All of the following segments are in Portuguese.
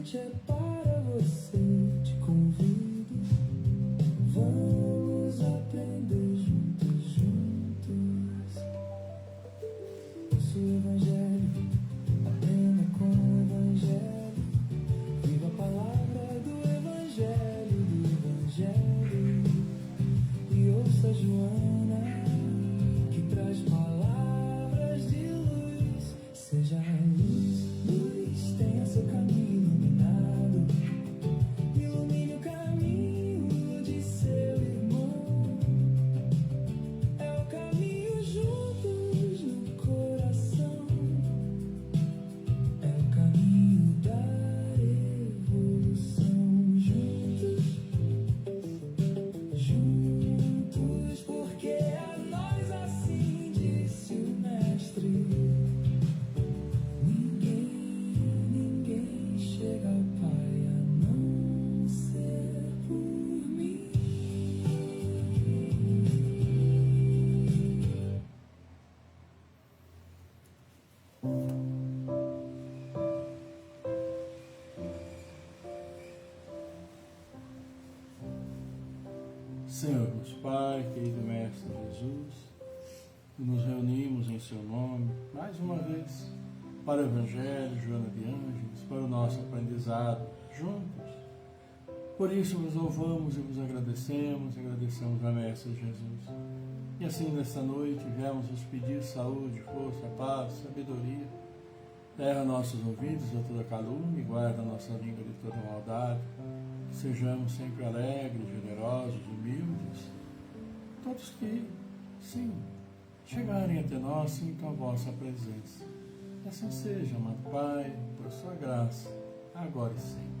noite é para você, te convido. Vamos aprender juntos, juntos. Ouça o Evangelho, aprenda com o Evangelho. Viva a palavra do Evangelho, E ouça Joana, que traz palavras de luz. Seja luz, luz, tenha seu caminho iluminado. Ilumine o caminho de seu irmão. É o caminho juntos no coração. É o caminho da evolução. Juntos, porque a nós assim disse o Mestre. Ninguém chega ao Pai a não ser por mim. Senhor, nosso Pai, querido Mestre Jesus, nos reunimos em Seu nome, mais uma vez, para o Evangelho, Joana de Ângeles, para o nosso aprendizado, juntos. Por isso vos louvamos e vos agradecemos a Mestre Jesus. E assim, nesta noite, viemos vos pedir saúde, força, paz, sabedoria. Erra nossos ouvidos a toda calúnia e guarda nossa língua de toda maldade. Sejamos sempre alegres, generosos, humildes. Todos que, sim, chegarem até nós, sintam a vossa presença. E assim seja, amado Pai, por sua graça, agora e sempre.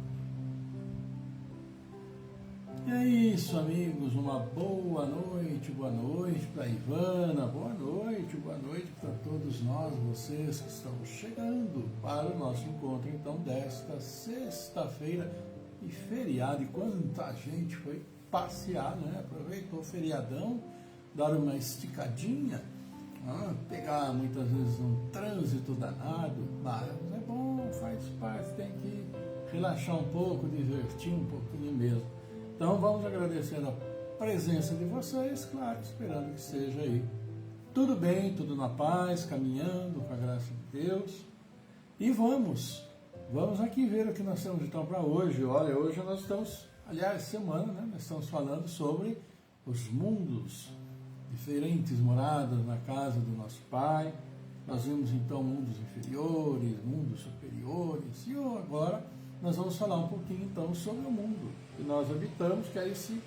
E é isso, amigos, uma boa noite para Ivana, boa noite para todos nós, vocês que estão chegando para o nosso encontro, então, desta sexta-feira e feriado. E quanta gente foi passear, né? Aproveitou o feriadão, dar uma esticadinha, pegar muitas vezes um trânsito danado, mas é bom, faz parte, tem que relaxar um pouco, divertir um pouquinho mesmo. Então vamos agradecer a presença de vocês, claro, esperando que seja aí tudo bem, tudo na paz, caminhando com a graça de Deus. E vamos aqui ver o que nós temos então para hoje. Olha, hoje nós estamos, aliás, semana, né? Nós estamos falando sobre os mundos, diferentes moradas na casa do nosso Pai. Nós vimos então mundos inferiores, mundos superiores, e agora nós vamos falar um pouquinho então sobre o mundo que nós habitamos, que é esse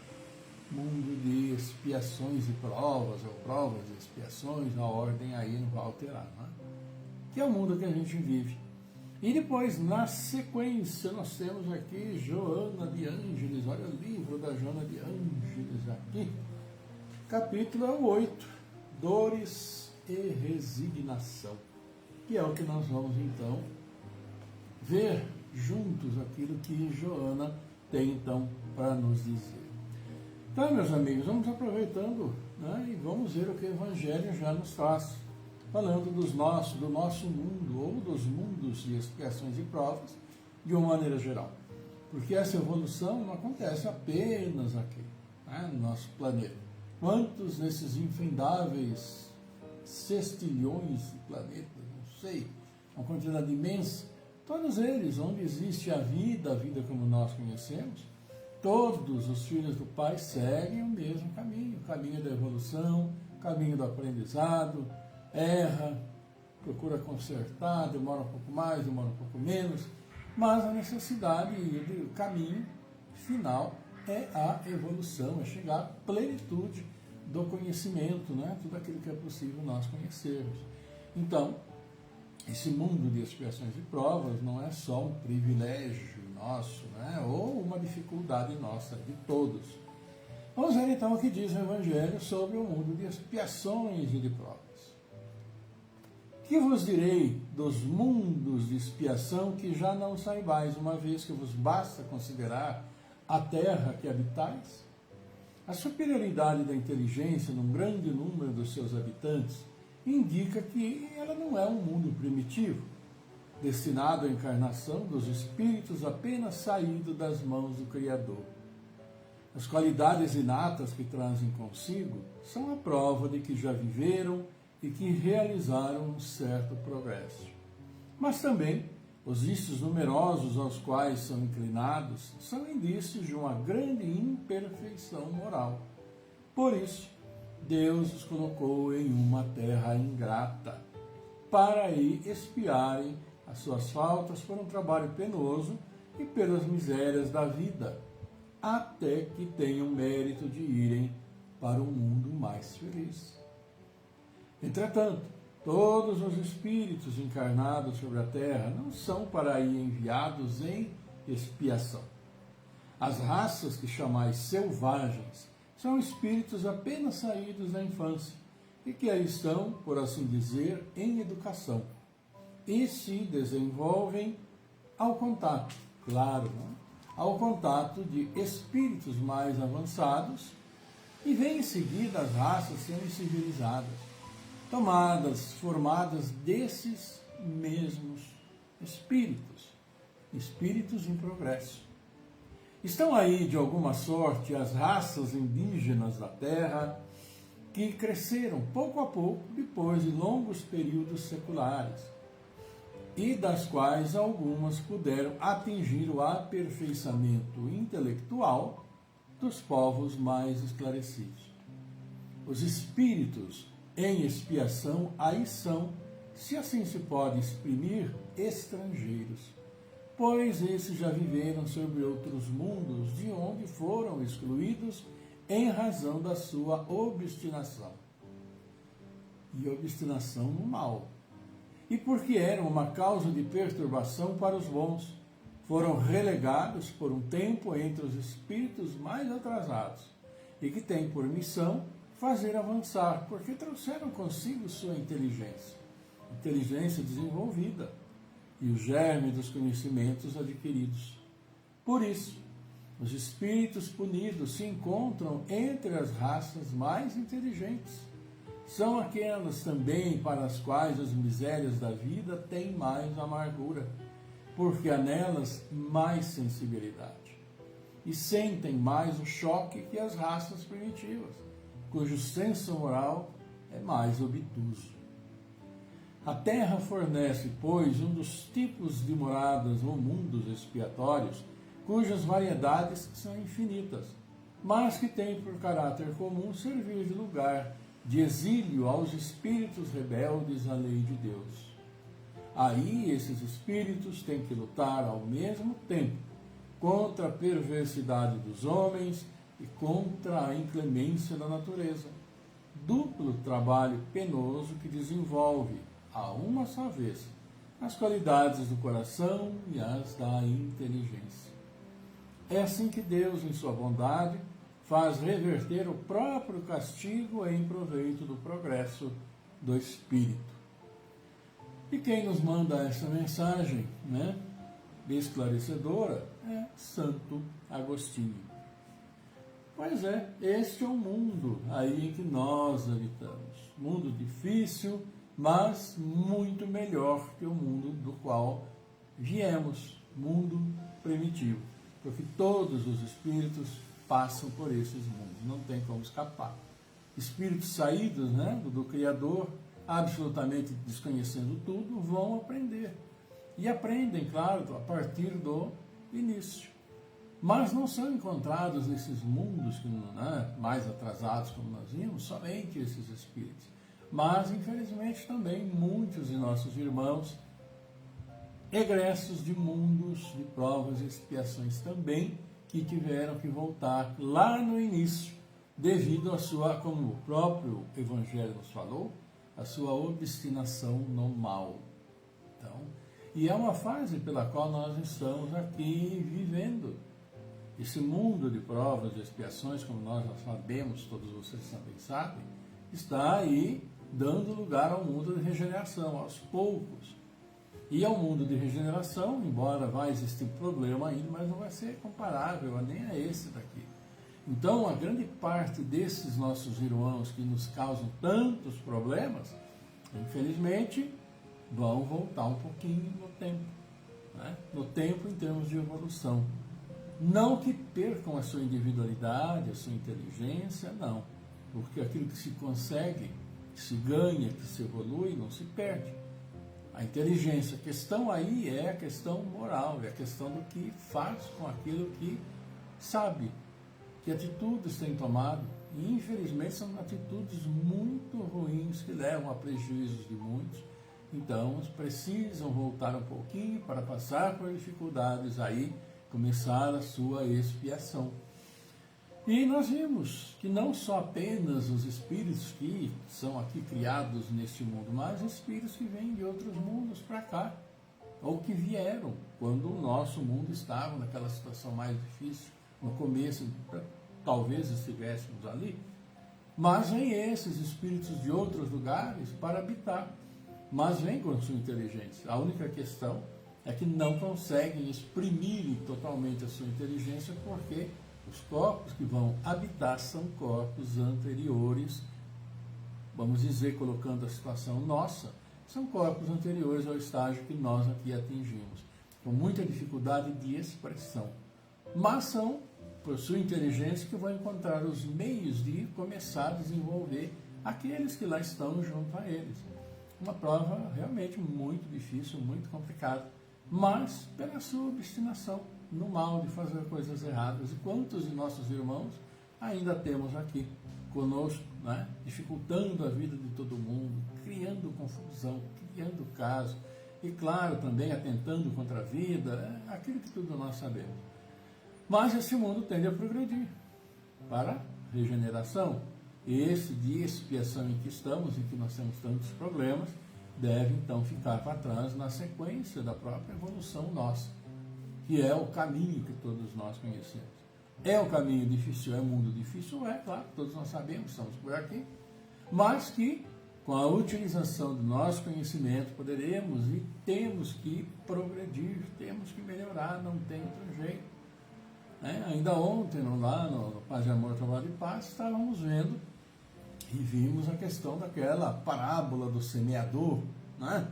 mundo de expiações e provas, ou provas e expiações, a ordem aí não vai alterar, não é? Que é o mundo que a gente vive. E depois, na sequência, nós temos aqui Joana de Ângeles, olha o livro da Joana de Ângeles aqui, capítulo 8, Dores e Resignação, que é o que nós vamos então ver juntos aquilo que Joana tem então para nos dizer. Então, meus amigos, vamos aproveitando, né, e vamos ver o que o Evangelho já nos traz, falando do nosso mundo, ou dos mundos de expiações e provas, de uma maneira geral. Porque essa evolução não acontece apenas aqui, né, no nosso planeta. Quantos nesses infindáveis sextilhões de planetas, não sei, uma quantidade imensa, todos eles, onde existe a vida como nós conhecemos, todos os filhos do Pai seguem o mesmo caminho, o caminho da evolução, o caminho do aprendizado, erra, procura consertar, demora um pouco mais, demora um pouco menos, mas a necessidade e o caminho final é a evolução, é chegar à plenitude do conhecimento, né? Tudo aquilo que é possível nós conhecermos. Então, esse mundo de expiações e provas não é só um privilégio nosso, né? Ou uma dificuldade nossa, de todos. Vamos ver então o que diz o Evangelho sobre o mundo de expiações e de provas. Que vos direi dos mundos de expiação que já não saibais, uma vez que vos basta considerar a terra que habitais? A superioridade da inteligência num grande número dos seus habitantes indica que ela não é um mundo primitivo. destinado à encarnação dos espíritos apenas saídos das mãos do Criador. As qualidades inatas que trazem consigo são a prova de que já viveram e que realizaram um certo progresso. Mas também os vícios numerosos aos quais são inclinados são indícios de uma grande imperfeição moral. Por isso, Deus os colocou em uma terra ingrata, para aí expiarem as suas faltas por um trabalho penoso e pelas misérias da vida, até que tenham mérito de irem para um mundo mais feliz. Entretanto, todos os espíritos encarnados sobre a terra não são para aí enviados em expiação. As raças que chamais selvagens são espíritos apenas saídos da infância e que aí estão, por assim dizer, em educação e se desenvolvem ao contato, claro, ao contato de espíritos mais avançados, e vêm em seguida as raças sendo civilizadas, formadas desses mesmos espíritos, espíritos em progresso. Estão aí, de alguma sorte, as raças indígenas da Terra, que cresceram pouco a pouco depois de longos períodos seculares, e das quais algumas puderam atingir o aperfeiçoamento intelectual dos povos mais esclarecidos. Os espíritos em expiação aí são, se assim se pode exprimir, estrangeiros, pois esses já viveram sobre outros mundos de onde foram excluídos em razão da sua obstinação. E obstinação no mal. E porque eram uma causa de perturbação para os bons, foram relegados por um tempo entre os espíritos mais atrasados, e que têm por missão fazer avançar, porque trouxeram consigo sua inteligência desenvolvida, e o germe dos conhecimentos adquiridos. Por isso, os espíritos punidos se encontram entre as raças mais inteligentes. São aquelas também para as quais as misérias da vida têm mais amargura, porque há nelas mais sensibilidade, e sentem mais o choque que as raças primitivas, cujo senso moral é mais obtuso. A Terra fornece, pois, um dos tipos de moradas ou mundos expiatórios, cujas variedades são infinitas, mas que têm por caráter comum servir de lugar de exílio aos espíritos rebeldes à lei de Deus. Aí esses espíritos têm que lutar ao mesmo tempo contra a perversidade dos homens e contra a inclemência da natureza. Duplo trabalho penoso que desenvolve, a uma só vez, as qualidades do coração e as da inteligência. É assim que Deus, em sua bondade, faz reverter o próprio castigo em proveito do progresso do espírito. E quem nos manda essa mensagem, esclarecedora, é Santo Agostinho. Pois é, este é o mundo aí em que nós habitamos. Mundo difícil, mas muito melhor que o mundo do qual viemos, mundo primitivo. Porque todos os espíritos passam por esses mundos, não tem como escapar. Espíritos saídos do Criador, absolutamente desconhecendo tudo, vão aprender. E aprendem, claro, a partir do início. Mas não são encontrados nesses mundos mais atrasados, como nós vimos, somente esses espíritos. Mas, infelizmente, também muitos de nossos irmãos, egressos de mundos de provas e expiações também, que tiveram que voltar lá no início, devido à sua, como o próprio Evangelho nos falou, a sua obstinação no mal. Então, e é uma fase pela qual nós estamos aqui vivendo. Esse mundo de provas e expiações, como nós já sabemos, todos vocês também sabem, está aí dando lugar ao mundo de regeneração, aos poucos. E ao mundo de regeneração, embora vai existir problema ainda, mas não vai ser comparável nem a esse daqui. Então, a grande parte desses nossos irmãos que nos causam tantos problemas, infelizmente, vão voltar um pouquinho no tempo, né? No tempo em termos de evolução. Não que percam a sua individualidade, a sua inteligência, não. Porque aquilo que se consegue, que se ganha, que se evolui, não se perde. A inteligência, a questão aí é a questão moral, é a questão do que faz com aquilo que sabe, que atitudes tem tomado. E infelizmente são atitudes muito ruins que levam a prejuízos de muitos. Então precisam voltar um pouquinho para passar por dificuldades aí, começar a sua expiação. E nós vimos que não só apenas os espíritos que são aqui criados neste mundo, mas espíritos que vêm de outros mundos para cá, ou que vieram quando o nosso mundo estava naquela situação mais difícil, no começo, talvez estivéssemos ali, mas vêm esses espíritos de outros lugares para habitar, mas vêm com sua inteligência. A única questão é que não conseguem exprimir totalmente a sua inteligência, porque os corpos que vão habitar são corpos anteriores, vamos dizer, colocando a situação nossa, são corpos anteriores ao estágio que nós aqui atingimos, com muita dificuldade de expressão. Mas são, por sua inteligência, que vão encontrar os meios de começar a desenvolver aqueles que lá estão junto a eles. Uma prova realmente muito difícil, muito complicada, mas pela sua obstinação no mal de fazer coisas erradas. E quantos de nossos irmãos ainda temos aqui conosco, né? Dificultando a vida de todo mundo, criando confusão, criando caso, e claro, também atentando contra a vida, aquilo que tudo nós sabemos. Mas esse mundo tende a progredir para regeneração. E esse de expiação em que estamos, em que nós temos tantos problemas, deve então ficar para trás na sequência da própria evolução nossa, que é o caminho que todos nós conhecemos. É um caminho difícil, é um mundo difícil, é claro, todos nós sabemos, estamos por aqui, mas que com a utilização do nosso conhecimento poderemos e temos que progredir, temos que melhorar, não tem outro jeito. Ainda ontem, lá no Paz e Amor, Trabalho e Paz, estávamos vendo e vimos a questão daquela parábola do semeador, né?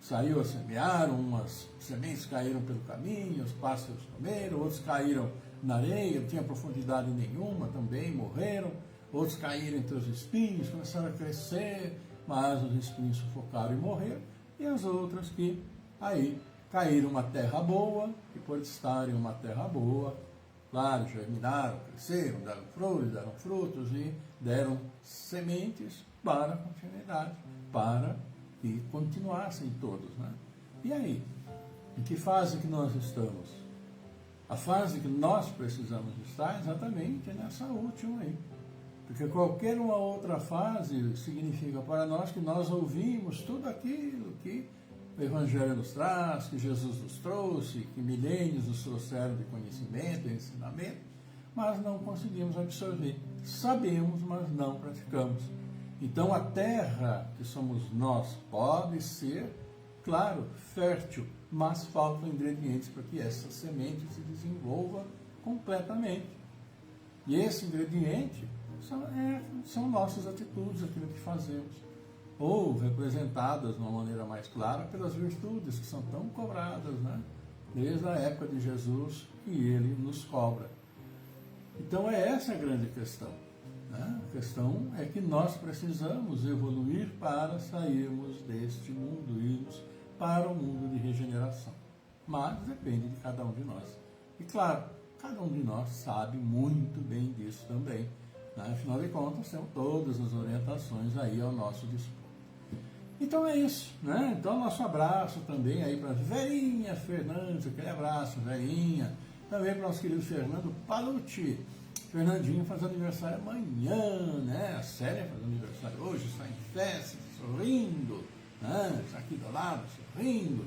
Saiu a semear, umas sementes caíram pelo caminho, os pássaros comeram, outros caíram na areia, não tinha profundidade nenhuma, também morreram, outros caíram entre os espinhos, começaram a crescer, mas os espinhos sufocaram e morreram, e as outras que aí caíram uma terra boa, e por estarem uma terra boa, claro, germinaram, cresceram, deram flores, deram frutos e deram sementes para a continuidade, para que continuassem todos, né? E aí, em que fase que nós estamos? A fase que nós precisamos estar exatamente nessa última aí. Porque qualquer uma outra fase significa para nós que nós ouvimos tudo aquilo que o Evangelho nos traz, que Jesus nos trouxe, que milênios nos trouxeram de conhecimento e ensinamento, mas não conseguimos absorver. Sabemos, mas não praticamos. Então a terra que somos nós pode ser, claro, fértil, mas faltam ingredientes para que essa semente se desenvolva completamente. E esse ingrediente são nossas atitudes, aquilo que fazemos, ou representadas de uma maneira mais clara pelas virtudes que são tão cobradas, né? Desde a época de Jesus, que ele nos cobra. Então é essa a grande questão. A questão é que nós precisamos evoluir para sairmos deste mundo, irmos para o mundo de regeneração. Mas depende de cada um de nós. E claro, cada um de nós sabe muito bem disso também. Afinal de contas, temos todas as orientações aí ao nosso dispor. Então é isso, né? Então nosso abraço também aí para Verinha Fernandes, aquele abraço, Verinha. Também para o nosso querido Fernando Palucci. Fernandinho faz aniversário amanhã, né? A Célia faz aniversário hoje, está em festa, sorrindo, né? Está aqui do lado, sorrindo.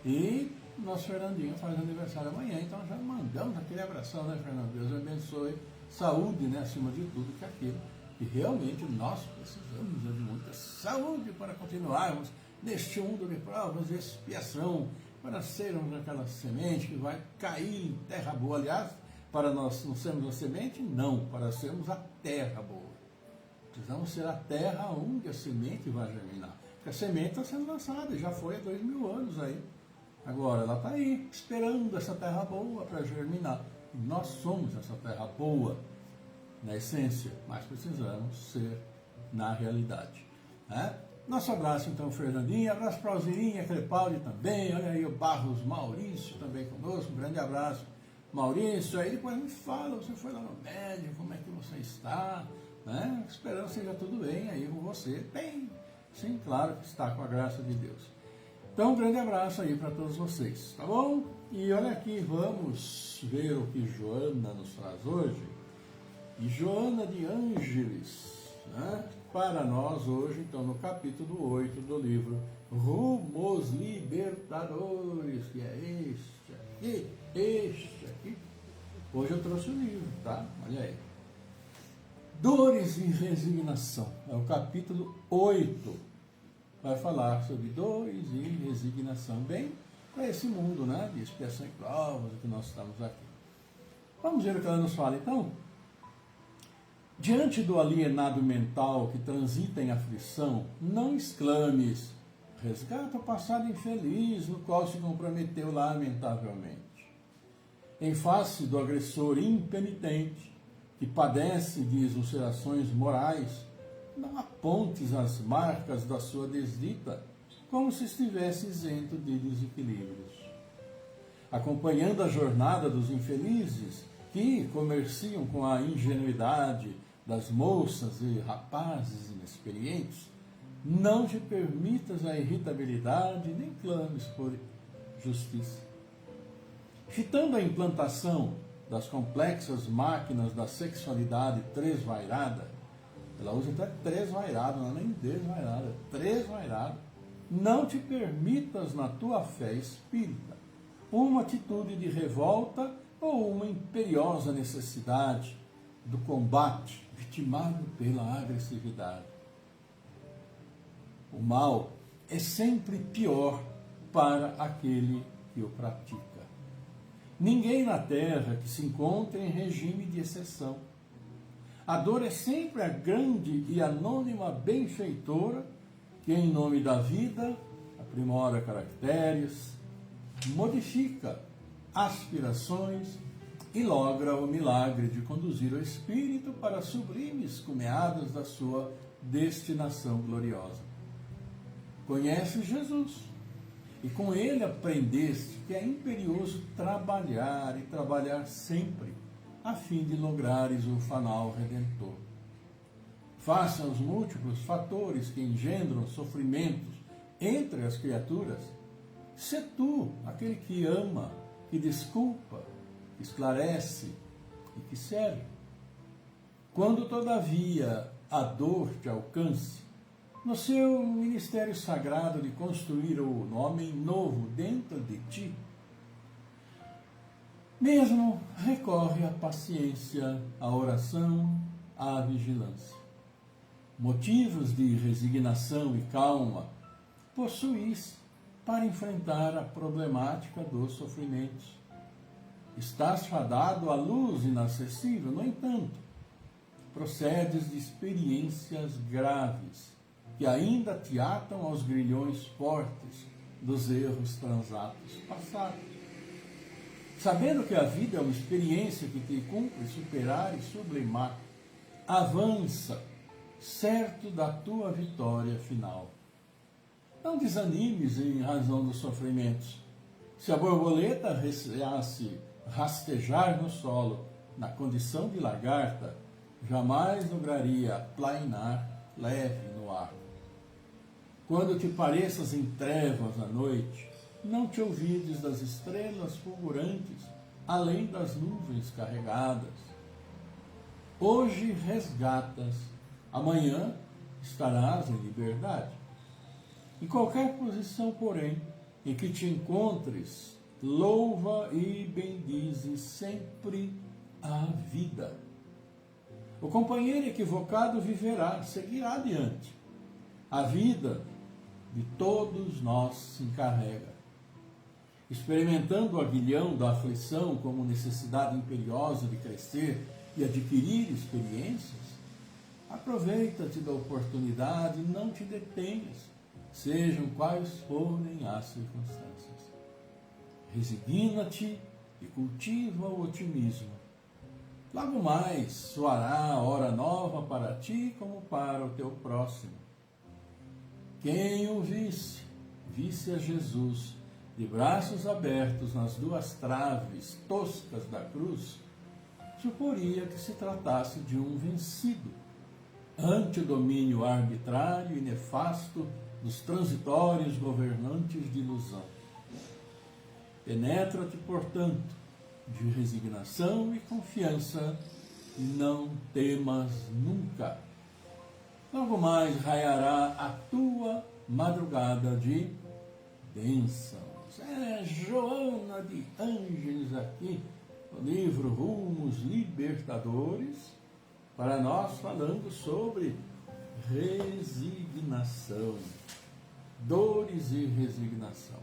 E o nosso Fernandinho faz aniversário amanhã, então já mandamos aquele abração, né, Fernando? Deus abençoe, saúde, né, acima de tudo, que aquilo que realmente nós precisamos de muita saúde para continuarmos neste mundo de provas e expiação, para sermos aquela semente que vai cair em terra boa. Aliás, para nós não sermos a semente, não, para sermos a terra boa. Precisamos ser a terra onde a semente vai germinar. Porque a semente está sendo lançada, já foi há 2000 anos aí. Agora ela está aí, esperando essa terra boa para germinar. E nós somos essa terra boa, na essência, mas precisamos ser na realidade. Né? Nosso abraço então, Fernandinha, abraço para a Alzirinha, Crepaldi também, olha aí o Barros Maurício também conosco, um grande abraço, Maurício. Aí depois me fala, você foi lá no médico, como é que você está, né? Esperando que seja tudo bem aí com você. Bem, sim, claro que está, com a graça de Deus. Então, um grande abraço aí para todos vocês, tá bom? E olha aqui, vamos ver o que Joana nos traz hoje. E Joana de Ângeles, né, para nós hoje, então, no capítulo 8 do livro Rumos Libertadores, que é este aqui. Hoje eu trouxe o livro, tá? Olha aí. Dores e Resignação, é o capítulo 8. Vai falar sobre dores e resignação, bem para esse mundo, né, de expiação e provas que nós estamos aqui. Vamos ver o que ela nos fala, então? Diante do alienado mental que transita em aflição, não exclames, resgata o passado infeliz no qual se comprometeu lamentavelmente. Em face do agressor impenitente, que padece de ulcerações morais, não apontes as marcas da sua desdita, como se estivesse isento de desequilíbrios. Acompanhando a jornada dos infelizes, que comerciam com a ingenuidade das moças e rapazes inexperientes, não te permitas a irritabilidade, nem clames por justiça. Fitando a implantação das complexas máquinas da sexualidade tresvairada, ela usa até tresvairado, não é nem desvairado, é tresvairado, não te permitas na tua fé espírita uma atitude de revolta ou uma imperiosa necessidade do combate vitimado pela agressividade. O mal é sempre pior para aquele que o pratica. Ninguém na Terra que se encontre em regime de exceção. A dor é sempre a grande e anônima benfeitora que, em nome da vida, aprimora caracteres, modifica aspirações e logra o milagre de conduzir o espírito para as sublimes cumeadas da sua destinação gloriosa. Conheces Jesus e com ele aprendeste que é imperioso trabalhar e trabalhar sempre a fim de lograres o fanal redentor. Face aos múltiplos fatores que engendram sofrimentos entre as criaturas, sê tu aquele que ama, que desculpa, que esclarece e que serve. Quando, todavia, a dor te alcance, no seu ministério sagrado de construir o homem novo dentro de ti, mesmo recorre à paciência, à oração, à vigilância. Motivos de resignação e calma possuis para enfrentar a problemática dos sofrimentos. Estás fadado à luz inacessível, no entanto, procedes de experiências graves que ainda te atam aos grilhões fortes dos erros transatos passados. Sabendo que a vida é uma experiência que te cumpre superar e sublimar, avança, certo da tua vitória final. Não desanimes em razão dos sofrimentos. Se a borboleta receasse rastejar no solo, na condição de lagarta, jamais lograria plainar leve no ar. Quando te pareças em trevas à noite, não te ouvides das estrelas fulgurantes, além das nuvens carregadas. Hoje resgatas, amanhã estarás em liberdade. Em qualquer posição, porém, em que te encontres, louva e bendize sempre a vida. O companheiro equivocado viverá, seguirá adiante. A vida de todos nós se encarrega. Experimentando o aguilhão da aflição como necessidade imperiosa de crescer e adquirir experiências, aproveita-te da oportunidade e não te detenhas. sejam quais forem as circunstâncias. Resigna-te e cultiva o otimismo. Logo mais soará a hora nova para ti como para o teu próximo. Quem o visse, visse a Jesus, de braços abertos nas duas traves toscas da cruz, suporia que se tratasse de um vencido, ante o domínio arbitrário e nefasto dos transitórios governantes de ilusão. Penetra-te, portanto, de resignação e confiança, e não temas nunca. Logo mais raiará a tua madrugada de bênçãos. Joana de Ângeles aqui, no livro Rumos Libertadores, para nós falando sobre resignação, dores e resignação.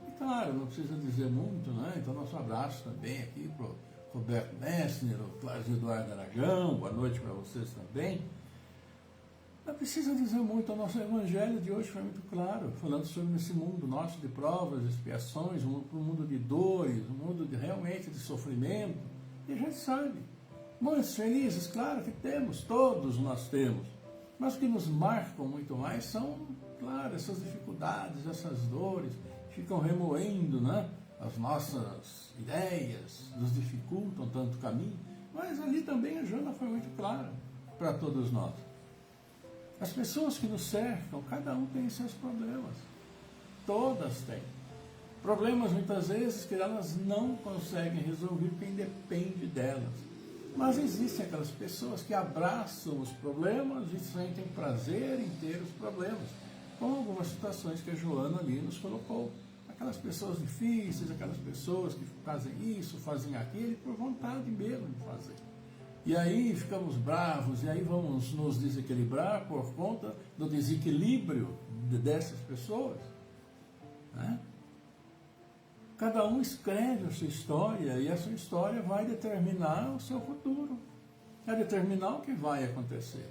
E claro, não precisa dizer muito, né? Então nosso abraço também aqui para o Roberto Messner, o Cláudio Eduardo Aragão, boa noite para vocês também. Não precisa dizer muito, o nosso evangelho de hoje foi muito claro, falando sobre esse mundo nosso de provas, expiações, um mundo de dores, um mundo realmente de sofrimento. E a gente sabe, momentos felizes, claro que temos, todos nós temos, mas o que nos marcam muito mais são, claro, essas dificuldades, essas dores, que ficam remoendo, né, as nossas ideias, nos dificultam tanto o caminho, mas ali também a Joana foi muito clara para todos nós. As pessoas que nos cercam, cada um tem seus problemas. Todas têm. Problemas, muitas vezes, que elas não conseguem resolver porque independe delas. Mas existem aquelas pessoas que abraçam os problemas e sentem prazer em ter os problemas. Como algumas situações que a Joana ali nos colocou. Aquelas pessoas difíceis, aquelas pessoas que fazem isso, fazem aquilo, e por vontade mesmo de fazer. E aí ficamos bravos, e aí vamos nos desequilibrar por conta do desequilíbrio dessas pessoas. Né? Cada um escreve a sua história, e a sua história vai determinar o seu futuro. Vai determinar o que vai acontecer.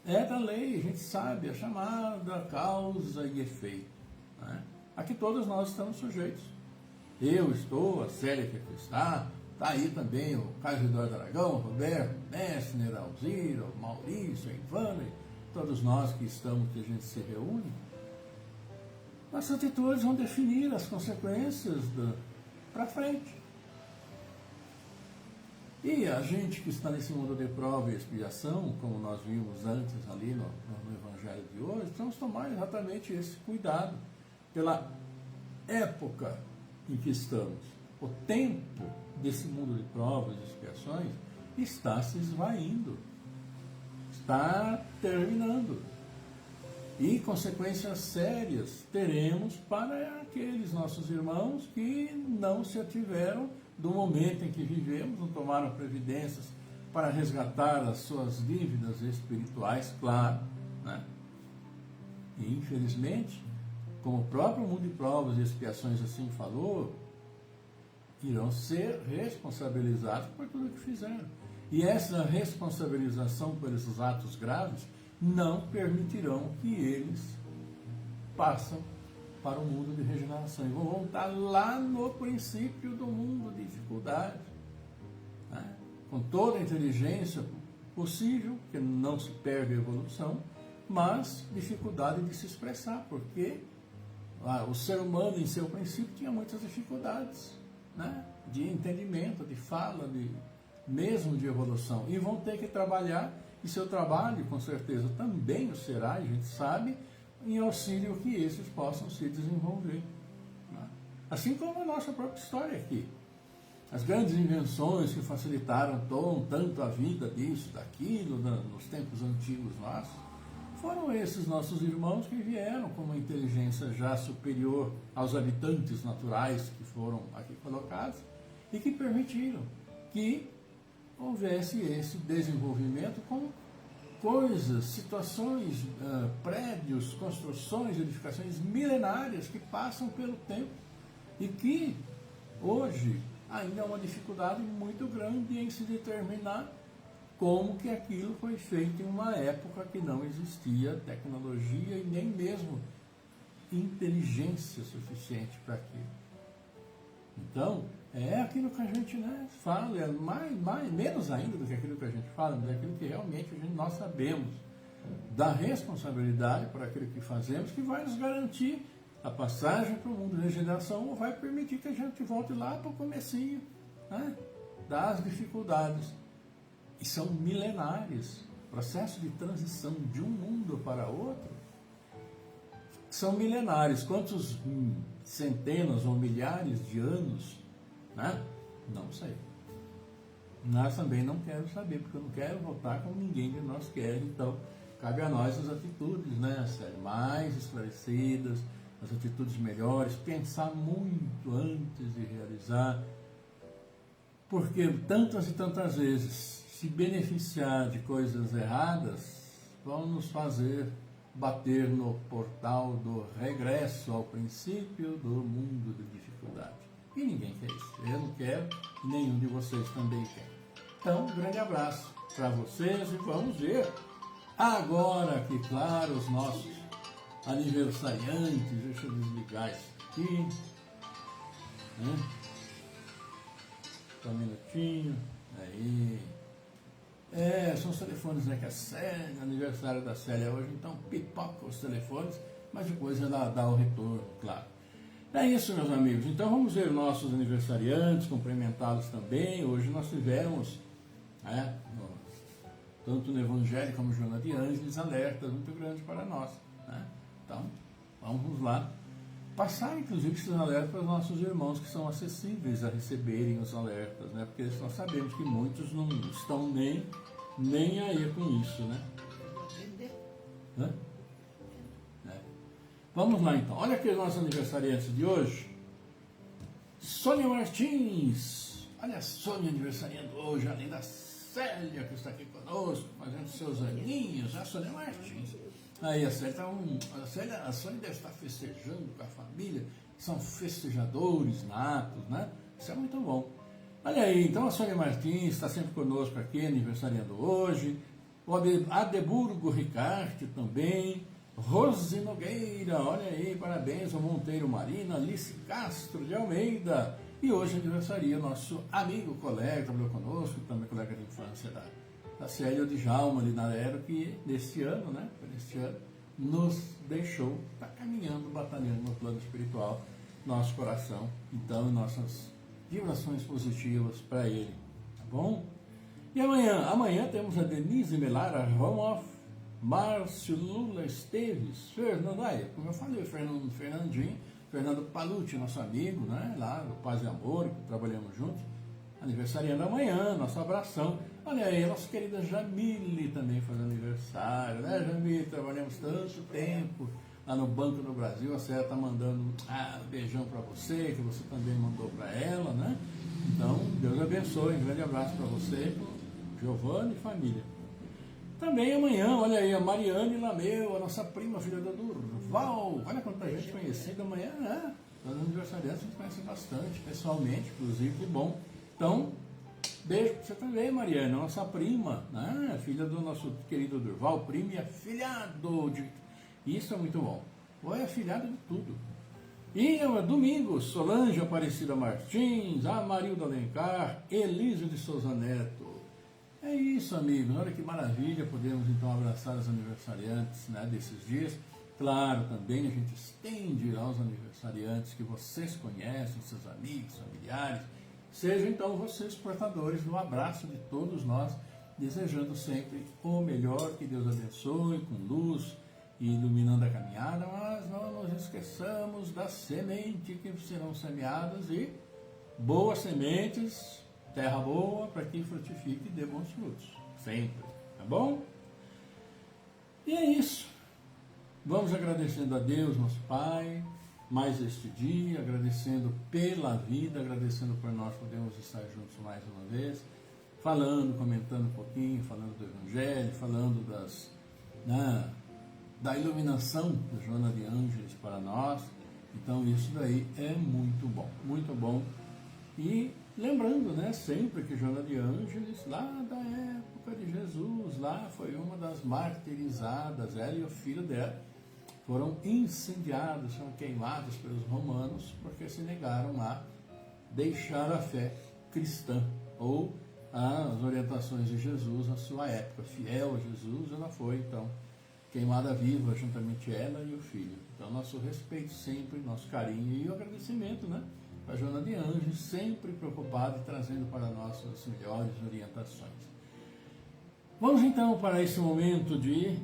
É da lei, a gente sabe, a chamada causa e efeito. Né? A que todos nós estamos sujeitos. Eu estou, a Célia que aqui está aí também o Carlos Eduardo Aragão, o Roberto Messner, a Alzira, o Maurício, a Ivana, todos nós que estamos, que a gente se reúne. Nossas atitudes vão definir as consequências para frente. E a gente que está nesse mundo de prova e expiação, como nós vimos antes ali no Evangelho de hoje, precisamos tomar exatamente esse cuidado pela época em que estamos. O tempo desse mundo de provas e expiações está se esvaindo, está terminando. E consequências sérias teremos para aqueles nossos irmãos que não se ativeram do momento em que vivemos, não tomaram previdências para resgatar as suas dívidas espirituais, claro. Né? E infelizmente, como o próprio mundo de provas e expiações assim falou, irão ser responsabilizados por tudo o que fizeram. E essa responsabilização por esses atos graves não permitirão que eles passem para o mundo de regeneração. E vão voltar lá no princípio do mundo de dificuldade. Né? Com toda a inteligência possível, que não se perde a evolução, mas dificuldade de se expressar, porque o ser humano, em seu princípio, tinha muitas dificuldades. Né? De entendimento, de fala, mesmo de evolução. E vão ter que trabalhar, e seu trabalho, com certeza, também o será, a gente sabe, em auxílio que esses possam se desenvolver. Né? Assim como a nossa própria história aqui. As grandes invenções que facilitaram tanto a vida disso, daquilo, nos tempos antigos nossos, foram esses nossos irmãos que vieram com uma inteligência já superior aos habitantes naturais que foram aqui colocados e que permitiram que houvesse esse desenvolvimento com coisas, situações, prédios, construções, edificações milenárias que passam pelo tempo e que hoje ainda é uma dificuldade muito grande em se determinar como que aquilo foi feito em uma época que não existia tecnologia e nem mesmo inteligência suficiente para aquilo. Então, é aquilo que a gente, né, fala, é menos ainda do que aquilo que a gente fala, mas é aquilo que realmente nós sabemos da responsabilidade por aquilo que fazemos, que vai nos garantir a passagem para o mundo de regeneração, ou vai permitir que a gente volte lá para o comecinho, né, das dificuldades. E são milenares. O processo de transição de um mundo para outro são milenares. Quantos centenas ou milhares de anos, né? Não sei. Nós também não quero saber, porque eu não quero voltar como ninguém de nós quer. Então, cabe a nós as atitudes, né, mais esclarecidas, as atitudes melhores, pensar muito antes de realizar, porque tantas e tantas vezes se beneficiar de coisas erradas vão nos fazer bater no portal do regresso ao princípio do mundo de dificuldade. E ninguém quer isso. Eu não quero, e nenhum de vocês também quer. Então, um grande abraço para vocês e vamos ver agora que, claro, os nossos aniversariantes, deixa eu desligar isso aqui, né? Só um minutinho, aí. São os telefones, né, que a Célia, aniversário da Célia hoje, então pipoca os telefones, mas depois ela dá o retorno, claro. É isso, meus amigos. Então vamos ver nossos aniversariantes, cumprimentá-los também. Hoje nós tivemos, tanto no Evangelho como no Joana de Ângeles, alertas muito grandes para nós, né? Então, vamos lá passar, inclusive, esses alertas para os nossos irmãos que são acessíveis a receberem os alertas, né? Porque nós sabemos que muitos não estão nem aí com isso, né? Vamos lá, então. Olha aqui os nossos aniversariantes de hoje. Sônia Martins. Olha a Sônia aniversariando hoje, além da Célia, que está aqui conosco, fazendo seus aninhos. A Sônia Martins. Aí a Célia, a Sônia deve estar festejando com a família, são festejadores natos, né? Isso é muito bom. Olha aí, então a Sônia Martins está sempre conosco aqui, aniversariando hoje. O Adeburgo Ricarte também. Rose Nogueira, olha aí, parabéns ao Monteiro Marina, Alice Castro de Almeida. E hoje aniversaria nosso amigo, colega, trabalhou conosco, também colega de infância da Célia de Djalma Linarero, que neste ano, né, nos deixou, está caminhando, batalhando no plano espiritual, nosso coração, então, nossas vibrações positivas para ele, tá bom? E amanhã temos a Denise Melara Romoff, Márcio Lula Esteves, Fernando, como eu falei, Fernando Palucci, nosso amigo, né, lá do Paz e Amor, que trabalhamos juntos, aniversariando amanhã, nosso abração. Olha aí, a nossa querida Jamile também faz aniversário, né, Jamile? Trabalhamos tanto tempo lá no Banco do Brasil, a Célia está mandando um beijão para você, que você também mandou para ela, né? Então, Deus abençoe, um grande abraço para você, Giovanni e família. Também amanhã, olha aí, a Mariane Lameu, a nossa prima, filha do Durval. Olha quanta gente conhecida amanhã, né? Os aniversariantes a gente conhece bastante, pessoalmente, inclusive, que bom. Então, beijo pra você também, Mariane, nossa prima, né? Filha do nosso querido Durval, prima e afilhado de... Isso é muito bom. Ou é afilhado de tudo. E domingo, Solange Aparecida Martins, Amarildo Alencar, Elísio de Souza Neto. É isso, amigos. Olha que maravilha, podemos então abraçar os aniversariantes, né, desses dias. Claro, também a gente estende aos aniversariantes que vocês conhecem, seus amigos, familiares. Sejam então vocês portadores do abraço de todos nós, desejando sempre o melhor, que Deus abençoe, com luz e iluminando a caminhada, mas não nos esqueçamos da semente que serão semeadas e boas sementes, terra boa, para que frutifique e dê bons frutos. Sempre. Tá bom? E é isso. Vamos agradecendo a Deus, nosso Pai, mais este dia, agradecendo pela vida, agradecendo por nós podermos estar juntos mais uma vez, falando, comentando um pouquinho, falando do Evangelho, falando da iluminação da Joana de Ângeles para nós. Então isso daí é muito bom, muito bom. E lembrando, né, sempre que Joana de Ângeles, lá da época de Jesus, lá foi uma das martirizadas, ela e o filho dela, foram incendiados, foram queimados pelos romanos, porque se negaram a deixar a fé cristã, ou as orientações de Jesus na sua época. Fiel a Jesus, ela foi, então, queimada viva, juntamente ela e o filho. Então, nosso respeito sempre, nosso carinho e o agradecimento, né? A Joana de Anjos, sempre preocupada e trazendo para nós as melhores orientações. Vamos então para esse momento de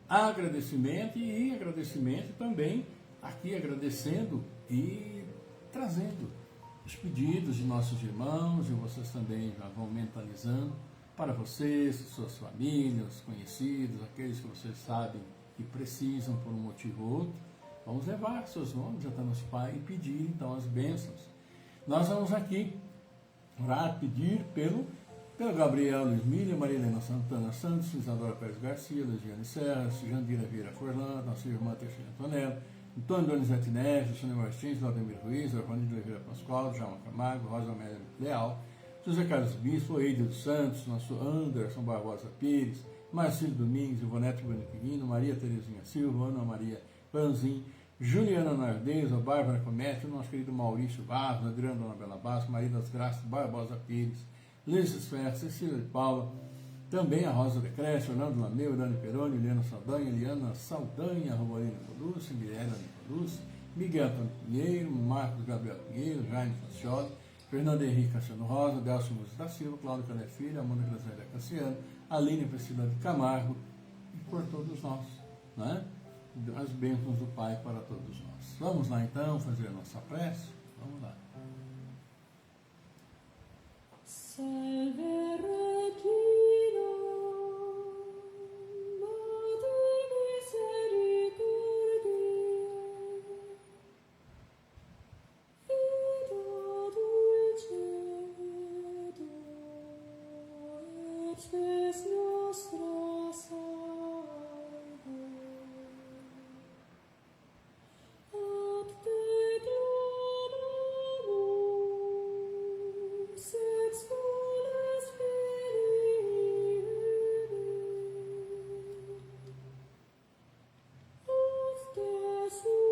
agradecimento e agradecimento também, aqui agradecendo e trazendo os pedidos de nossos irmãos, e vocês também já vão mentalizando para vocês, suas famílias, conhecidos, aqueles que vocês sabem que precisam por um motivo ou outro. Vamos levar seus nomes até nosso Pai e pedir então as bênçãos. Nós vamos aqui orar, pedir pelo Gabriel Luiz Milha, Maria Helena Santana Santos, Isadora Pérez Garcia, Luiziane Serra, Jandira Vieira Forlan, nossa irmã Teixeira Antonello, Antônio Donizete Neves, Sônia Martins, Vladimir Ruiz, Arvani de Oliveira Pascoal, João Camargo, Rosa Amélia Leal, José Carlos Bispo, Eidio dos Santos, nosso Anderson Barbosa Pires, Marcílio Domingues, Ivonete Boniquirino, Maria Terezinha Silva, Ana Maria Panzin, Juliana Nardez, a Bárbara Comete, o nosso querido Maurício Barros, Adriano Dona Bela Bastos, Maria das Graças Barbosa Pires, Lícias Ferreira, Cecília de Paula, também a Rosa de Cresce, Orlando Lameu, Dani Peroni, Eliana Saldanha, Eliana Saldanha, Roborina Colucci, Mirella Colucci, Miguel Antônio Pinheiro, Marcos Gabriel Pinheiro, Jaime Facioli, Fernando Henrique Cassiano Rosa, Delcio Música da Silva, Cláudio Calé Filho, Amanda Graziela Cassiano, Aline Priscila de Camargo, e por todos nós, né? As bênçãos do Pai para todos nós. Vamos lá então fazer a nossa prece? Vamos lá. Salve Regina, Mater misericordiae, Vita dulcedo, et spes nostra salve. Ad te clamamus, ex voles finire. Ad te suspiramus,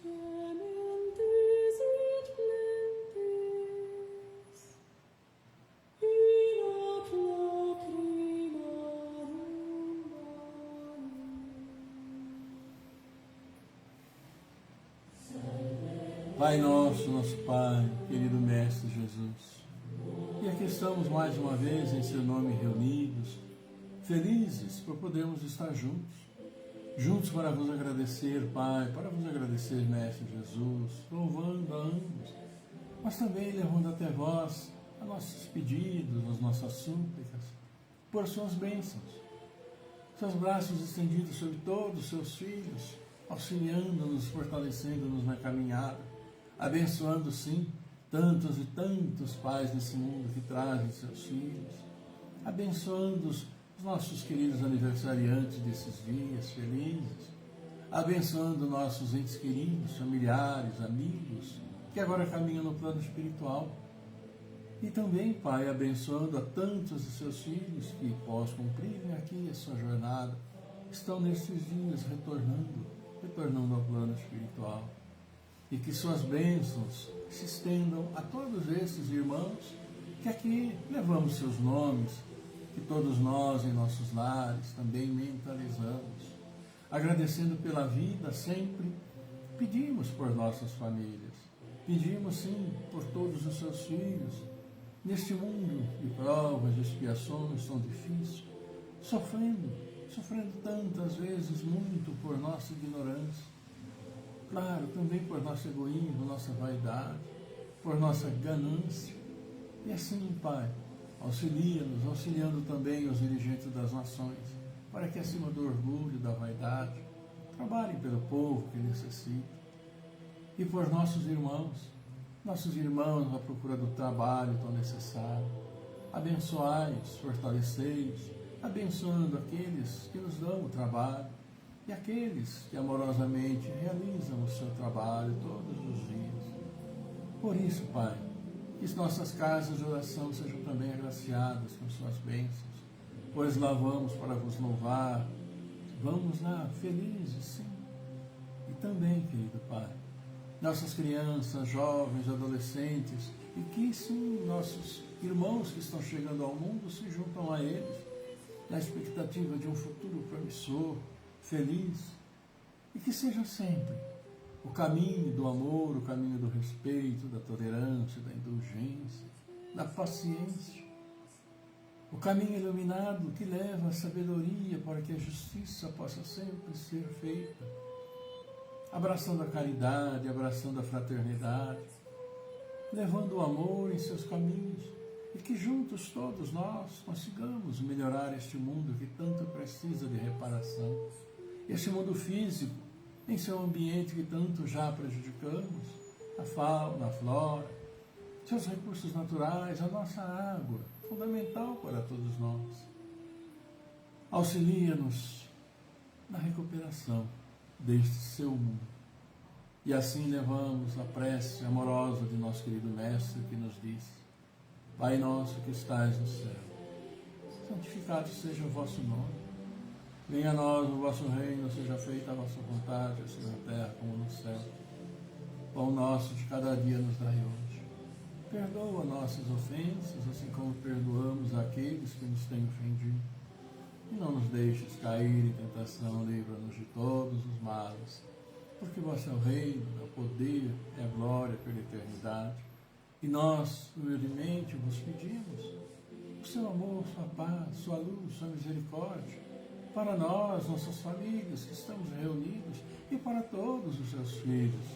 gementes et plentes, in ac lacrimarum Pai nosso, nosso Pai, querido Mestre Jesus, e aqui estamos mais uma vez em Seu nome reunidos, felizes por podermos estar juntos para vos agradecer, Pai, para vos agradecer, Mestre Jesus, louvando a ambos, mas também levando até vós os nossos pedidos, as nossas súplicas, por suas bênçãos, seus braços estendidos sobre todos os seus filhos, auxiliando-nos, fortalecendo-nos na caminhada, abençoando, sim, tantos e tantos pais nesse mundo que trazem seus filhos, abençoando os nossos queridos aniversariantes desses dias felizes, abençoando nossos entes queridos, familiares, amigos, que agora caminham no plano espiritual. E também, Pai, abençoando a tantos de seus filhos que, após cumprirem aqui a sua jornada, estão nesses dias retornando ao plano espiritual. E que suas bênçãos se estendam a todos esses irmãos que aqui levamos seus nomes, que todos nós em nossos lares também mentalizamos. Agradecendo pela vida sempre, pedimos por nossas famílias, pedimos sim por todos os seus filhos, neste mundo de provas, de expiações tão difícil, sofrendo tantas vezes muito por nossa ignorância, claro, também por nosso egoísmo, nossa vaidade, por nossa ganância. E assim, Pai, auxilia-nos, auxiliando também os dirigentes das nações, para que acima do orgulho, da vaidade, trabalhem pelo povo que necessita. E por nossos irmãos à procura do trabalho tão necessário, abençoai-os, fortalecei-os, abençoando aqueles que nos dão o trabalho e aqueles que amorosamente realizam o seu trabalho todos os dias. Por isso, Pai, que nossas casas de oração sejam também agraciadas com suas bênçãos, pois lá vamos para vos louvar. Vamos lá, felizes, sim. E também, querido Pai, nossas crianças, jovens, adolescentes, e que sim, nossos irmãos que estão chegando ao mundo se juntam a eles, na expectativa de um futuro promissor, feliz, e que seja sempre o caminho do amor, o caminho do respeito, da tolerância, da indulgência, da paciência, o caminho iluminado que leva à sabedoria para que a justiça possa sempre ser feita, abraçando a caridade, abraçando a fraternidade, levando o amor em seus caminhos, e que juntos todos nós consigamos melhorar este mundo que tanto precisa de reparação, este mundo físico, em seu ambiente que tanto já prejudicamos, a fauna, a flora, seus recursos naturais, a nossa água, fundamental para todos nós. Auxilia-nos na recuperação deste seu mundo. E assim levamos a prece amorosa de nosso querido Mestre que nos diz: Pai nosso que estais no céu, santificado seja o vosso nome. Venha a nós o vosso reino, seja feita a vossa vontade, assim na terra como no céu. Pão nosso de cada dia nos dai hoje. Perdoa nossas ofensas, assim como perdoamos aqueles que nos têm ofendido. E não nos deixes cair em tentação, livra-nos de todos os males. Porque vosso é o reino, é o poder, é a glória pela eternidade. E nós, humildemente, vos pedimos o seu amor, sua paz, sua luz, sua misericórdia, para nós, nossas famílias que estamos reunidos, e para todos os seus filhos,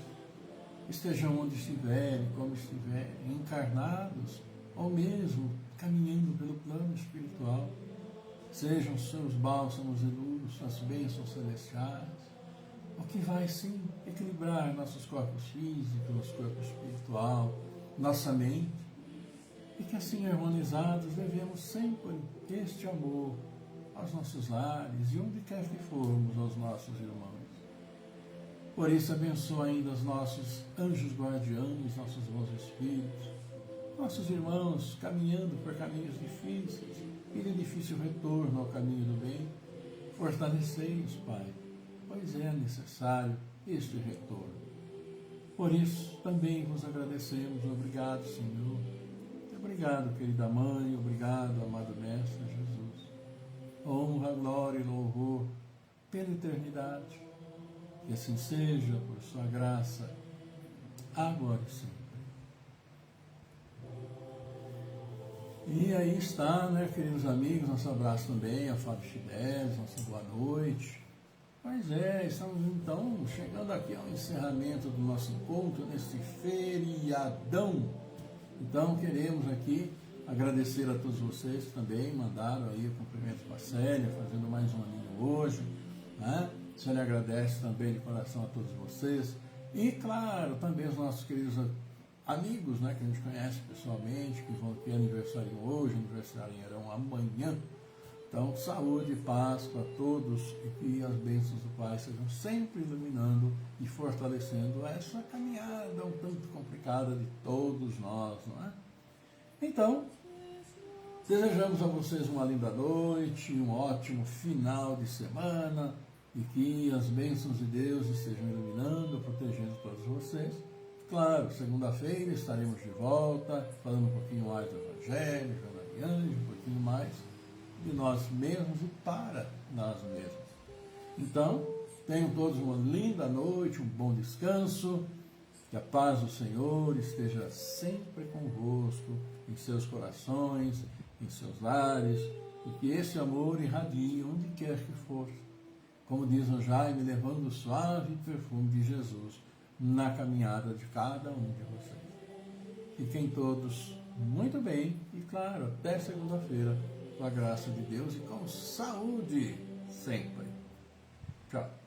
estejam onde estiverem, como estiverem, encarnados, ou mesmo caminhando pelo plano espiritual, sejam os seus bálsamos e luz, suas bênçãos celestiais, o que vai sim equilibrar nossos corpos físicos, nosso corpo espiritual, nossa mente, e que assim harmonizados devemos sempre este amor aos nossos lares e onde quer que formos aos nossos irmãos. Por isso abençoa ainda os nossos anjos guardiães, nossos bons espíritos, nossos irmãos caminhando por caminhos difíceis e de difícil retorno ao caminho do bem. Fortalecei-os, Pai, pois é necessário este retorno. Por isso também vos agradecemos. Obrigado, Senhor. Obrigado, querida Mãe. Obrigado, amado Mestre Jesus. Honra, glória e louvor pela eternidade. Que assim seja, por sua graça, agora e sempre. E aí está, né, queridos amigos, nosso abraço também a Fábio Fidelis, nossa boa noite. Pois é, estamos então chegando aqui ao encerramento do nosso encontro neste feriadão. Então queremos aqui agradecer a todos vocês que também mandaram aí o cumprimento para a Célia, fazendo mais um aninho hoje, né? Célia agradece também de coração a todos vocês. E claro, também os nossos queridos amigos, né, que a gente conhece pessoalmente, que aniversariam hoje, aniversariarão amanhã. Então, saúde e paz para todos e que as bênçãos do Pai sejam sempre iluminando e fortalecendo essa caminhada um tanto complicada de todos nós, não é? Então, desejamos a vocês uma linda noite, um ótimo final de semana e que as bênçãos de Deus estejam iluminando, protegendo todos vocês. Claro, segunda-feira estaremos de volta, falando um pouquinho mais do Evangelho, de Mariange, um pouquinho mais de nós mesmos e para nós mesmos. Então, tenham todos uma linda noite, um bom descanso, que a paz do Senhor esteja sempre convosco, em seus corações, em seus lares, e que esse amor irradie onde quer que for. Como diz o Jaime, levando o suave perfume de Jesus na caminhada de cada um de vocês. Fiquem todos muito bem e, claro, até segunda-feira, com a graça de Deus e com saúde sempre. Tchau.